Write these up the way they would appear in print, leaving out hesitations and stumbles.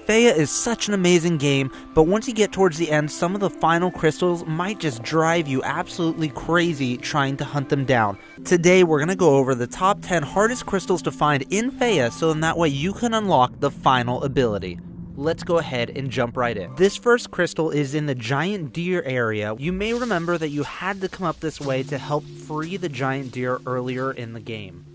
Faya is such an amazing game, but once you get towards the end, some of the final crystals might just drive you absolutely crazy trying to hunt them down. Today we're going to go over the top 10 hardest crystals to find in Faya, so in that way you can unlock the final ability. Let's go ahead and jump right in. This first crystal is in the giant deer area. You may remember that you had to come up this way to help free the giant deer earlier in the game.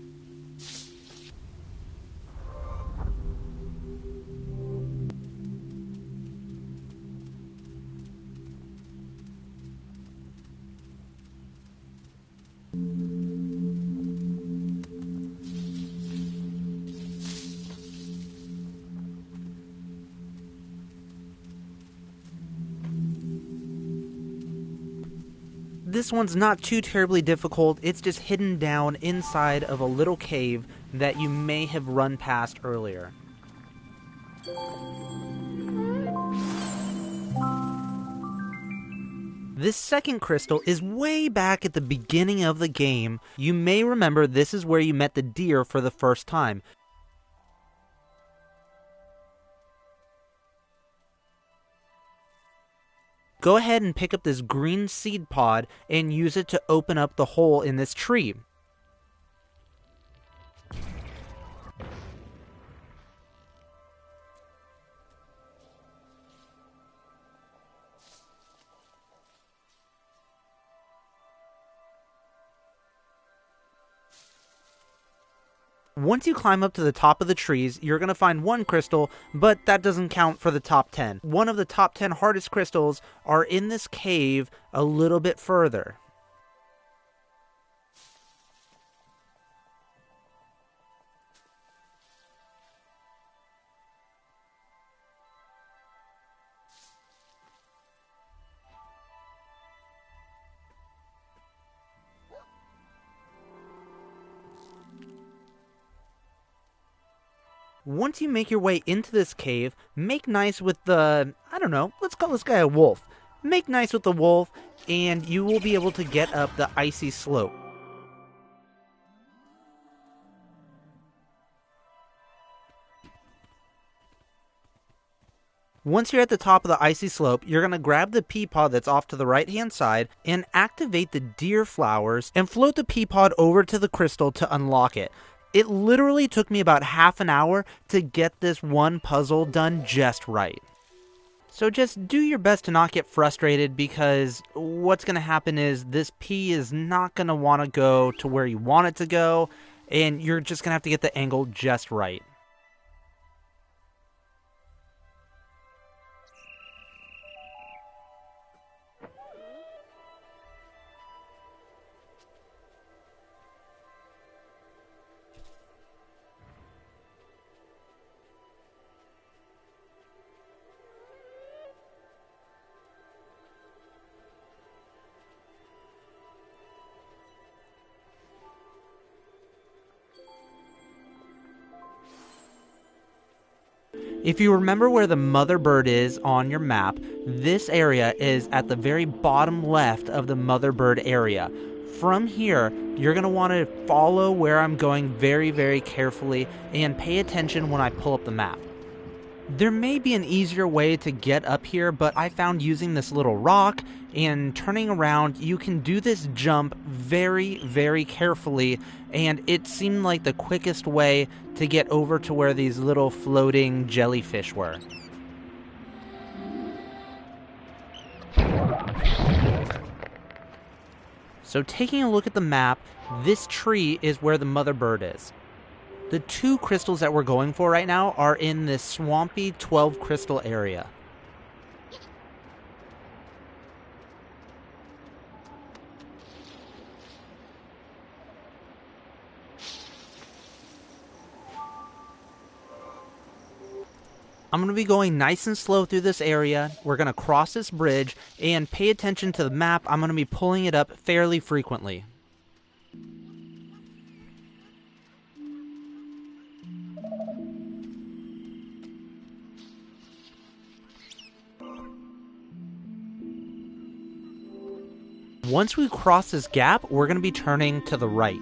This one's not too terribly difficult, it's just hidden down inside of a little cave that you may have run past earlier. This second crystal is way back at the beginning of the game. You may remember this is where you met the deer for the first time. Go ahead and pick up this green seed pod and use it to open up the hole in this tree. Once you climb up to the top of the trees, you're going to find one crystal, but that doesn't count for the top 10. One of the top 10 hardest crystals are in this cave a little bit further. Once you make your way into this cave, make nice with the, I don't know, let's call this guy a wolf. Make nice with the wolf, and you will be able to get up the icy slope. Once you're at the top of the icy slope, you're going to grab the pea pod that's off to the right hand side and activate the deer flowers and float the pea pod over to the crystal to unlock it. It literally took me about half an hour to get this one puzzle done just right. So just do your best to not get frustrated, because what's going to happen is this pea is not going to want to go to where you want it to go, and you're just going to have to get the angle just right. If you remember where the mother bird is on your map, this area is at the very bottom left of the mother bird area. From here, you're going to want to follow where I'm going very, very carefully and pay attention when I pull up the map. There may be an easier way to get up here, but I found using this little rock and turning around, you can do this jump very, very carefully, and it seemed like the quickest way to get over to where these little floating jellyfish were. So taking a look at the map, this tree is where the mother bird is. The two crystals that we're going for right now are in this Swampy 12 crystal area. I'm going to be going nice and slow through this area. We're going to cross this bridge, and pay attention to the map. I'm going to be pulling it up fairly frequently. Once we cross this gap, we're going to be turning to the right.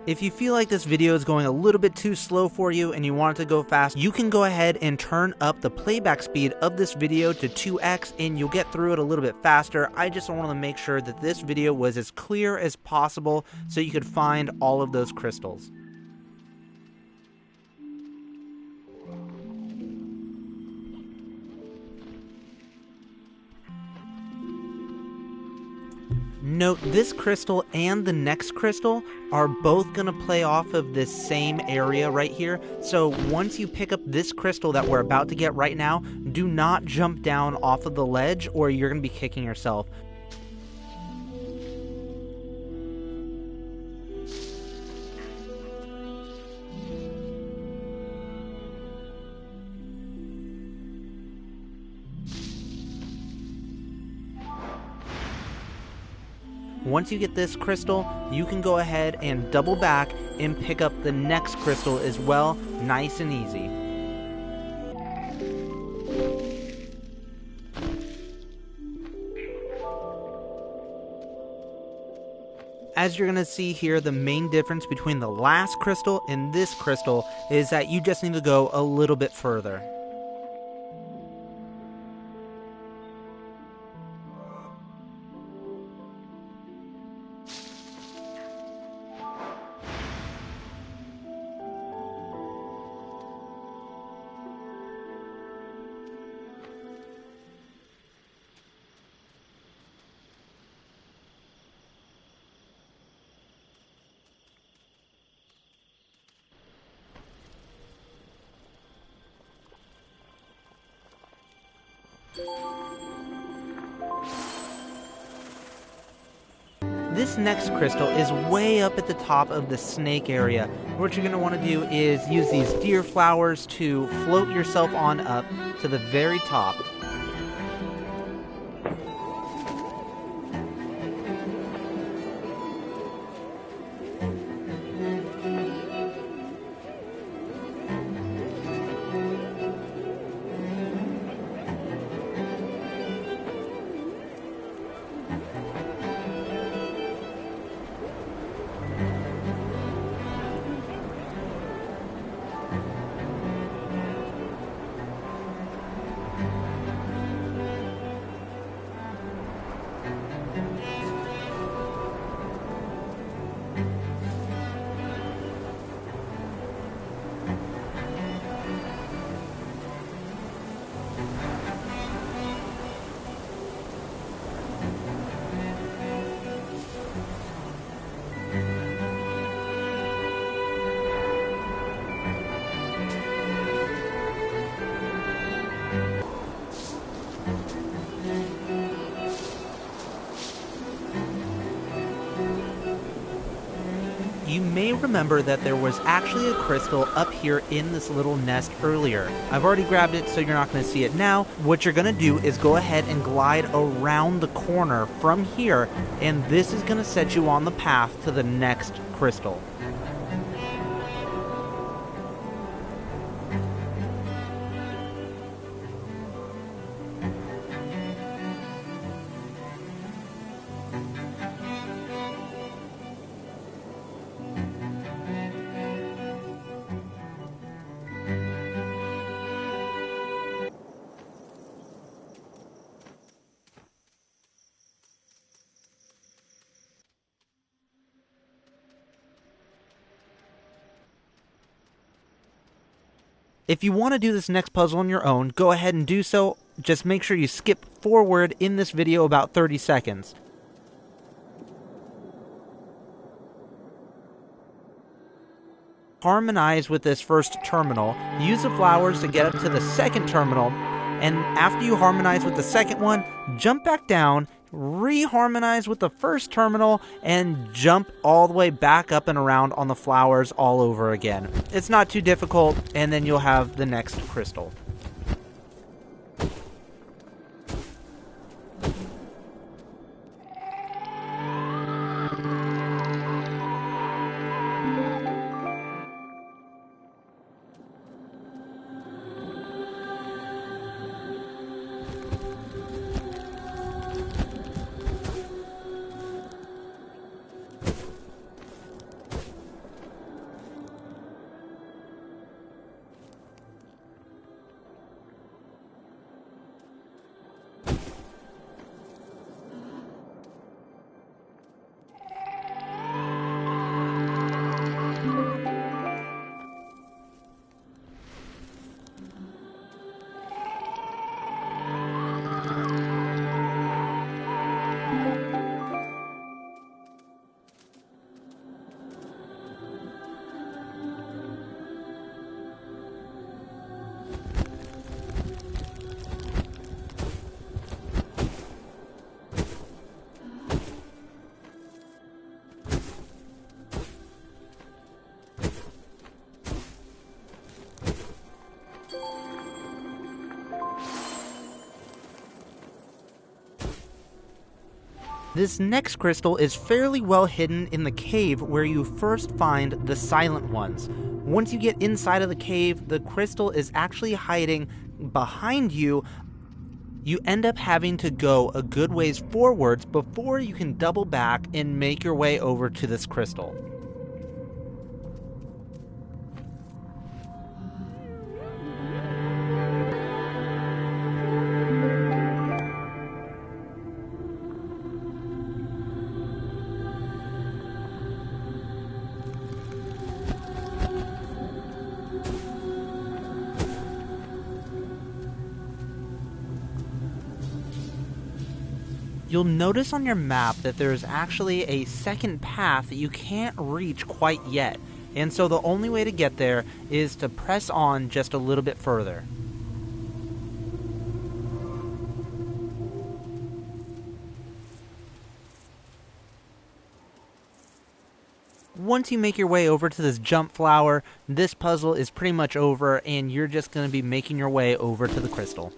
If you feel like this video is going a little bit too slow for you and you want it to go fast, you can go ahead and turn up the playback speed of this video to 2x and you'll get through it a little bit faster. I just wanted to make sure that this video was as clear as possible so you could find all of those crystals. Note, this crystal and the next crystal are both going to play off of this same area right here. So once you pick up this crystal that we're about to get right now, do not jump down off of the ledge or you're going to be kicking yourself. Once you get this crystal, you can go ahead and double back and pick up the next crystal as well, nice and easy. As you're going to see here, the main difference between the last crystal and this crystal is that you just need to go a little bit further. This next crystal is way up at the top of the snake area. What you're going to want to do is use these deer flowers to float yourself on up to the very top. You may remember that there was actually a crystal up here in this little nest earlier. I've already grabbed it, so you're not going to see it now. What you're going to do is go ahead and glide around the corner from here, and this is going to set you on the path to the next crystal. If you want to do this next puzzle on your own, go ahead and do so. Just make sure you skip forward in this video about 30 seconds. Harmonize with this first terminal. Use the flowers to get up to the second terminal. And after you harmonize with the second one, jump back down, reharmonize with the first terminal, and jump all the way back up and around on the flowers all over again. It's not too difficult, and then you'll have the next crystal. This next crystal is fairly well hidden in the cave where you first find the silent ones. Once you get inside of the cave, the crystal is actually hiding behind you. You end up having to go a good ways forwards before you can double back and make your way over to this crystal. You'll notice on your map that there's actually a second path that you can't reach quite yet, and so the only way to get there is to press on just a little bit further. Once you make your way over to this jump flower, this puzzle is pretty much over and you're just going to be making your way over to the crystal.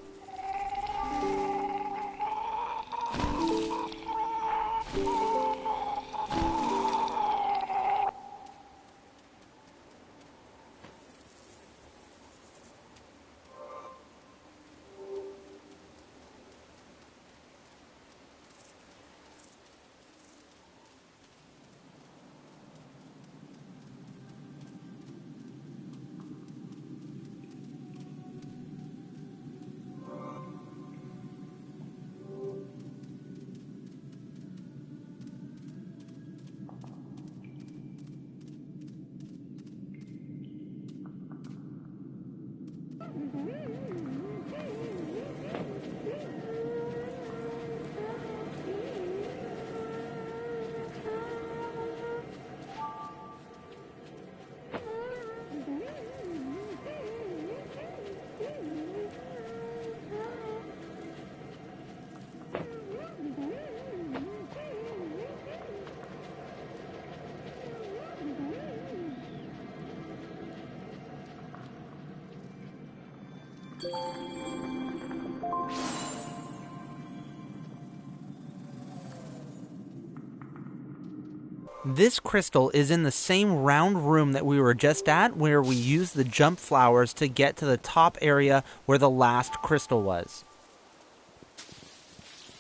This crystal is in the same round room that we were just at, where we used the jump flowers to get to the top area where the last crystal was.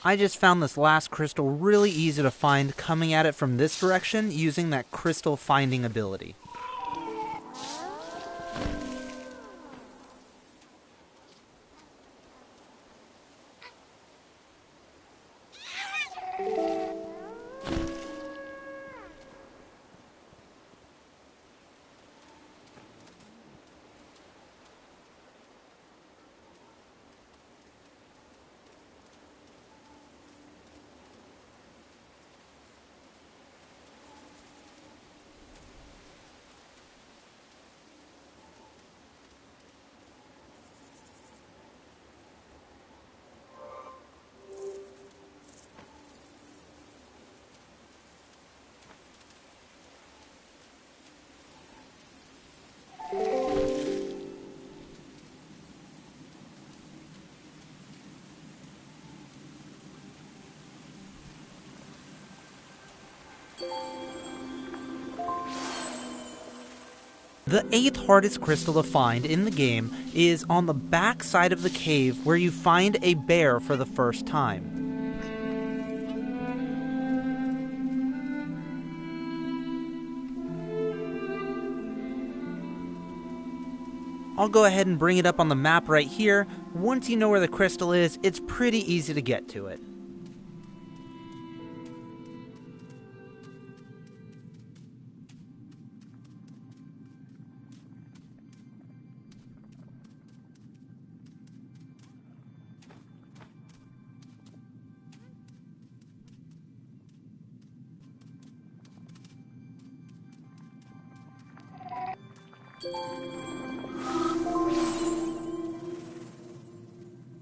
I just found this last crystal really easy to find coming at it from this direction using that crystal finding ability. The 8th hardest crystal to find in the game is on the back side of the cave where you find a bear for the first time. I'll go ahead and bring it up on the map right here. Once you know where the crystal is, it's pretty easy to get to it.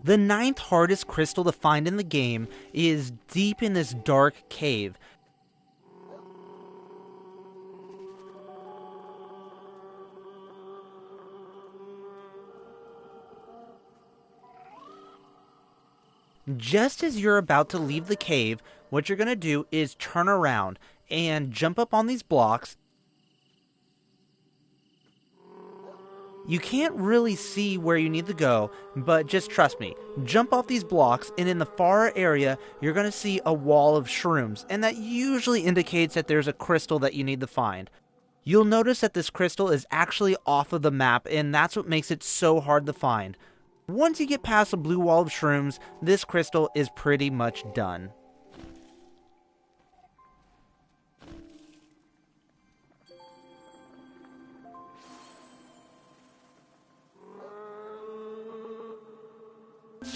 The 9th hardest crystal to find in the game is deep in this dark cave. Just as you're about to leave the cave, what you're going to do is turn around and jump up on these blocks. You can't really see where you need to go, but just trust me. Jump off these blocks, and in the far area, you're going to see a wall of shrooms, and that usually indicates that there's a crystal that you need to find. You'll notice that this crystal is actually off of the map, and that's what makes it so hard to find. Once you get past the blue wall of shrooms, this crystal is pretty much done.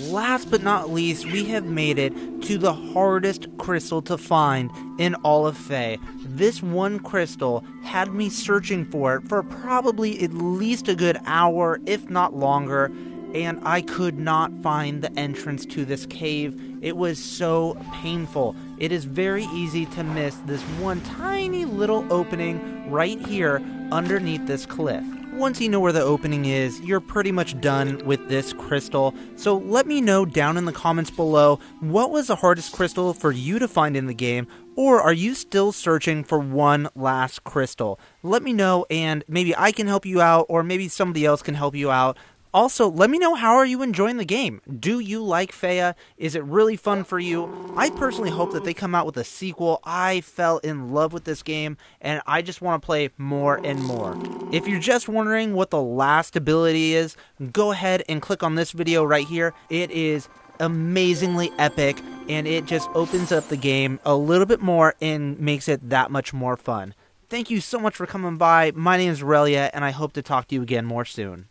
Last but not least, we have made it to the hardest crystal to find in all of Fae. This one crystal had me searching for it for probably at least a good hour, if not longer, and I could not find the entrance to this cave. It was so painful. It is very easy to miss this one tiny little opening right here underneath this cliff. Once you know where the opening is, you're pretty much done with this crystal. So let me know down in the comments below, what was the hardest crystal for you to find in the game? Or are you still searching for one last crystal? Let me know, and maybe I can help you out, or maybe somebody else can help you out. Also, let me know, how are you enjoying the game? Do you like Fea? Is it really fun for you? I personally hope that they come out with a sequel. I fell in love with this game, and I just want to play more and more. If you're just wondering what the last ability is, go ahead and click on this video right here. It is amazingly epic, and it just opens up the game a little bit more and makes it that much more fun. Thank you so much for coming by. My name is Aurelia, and I hope to talk to you again more soon.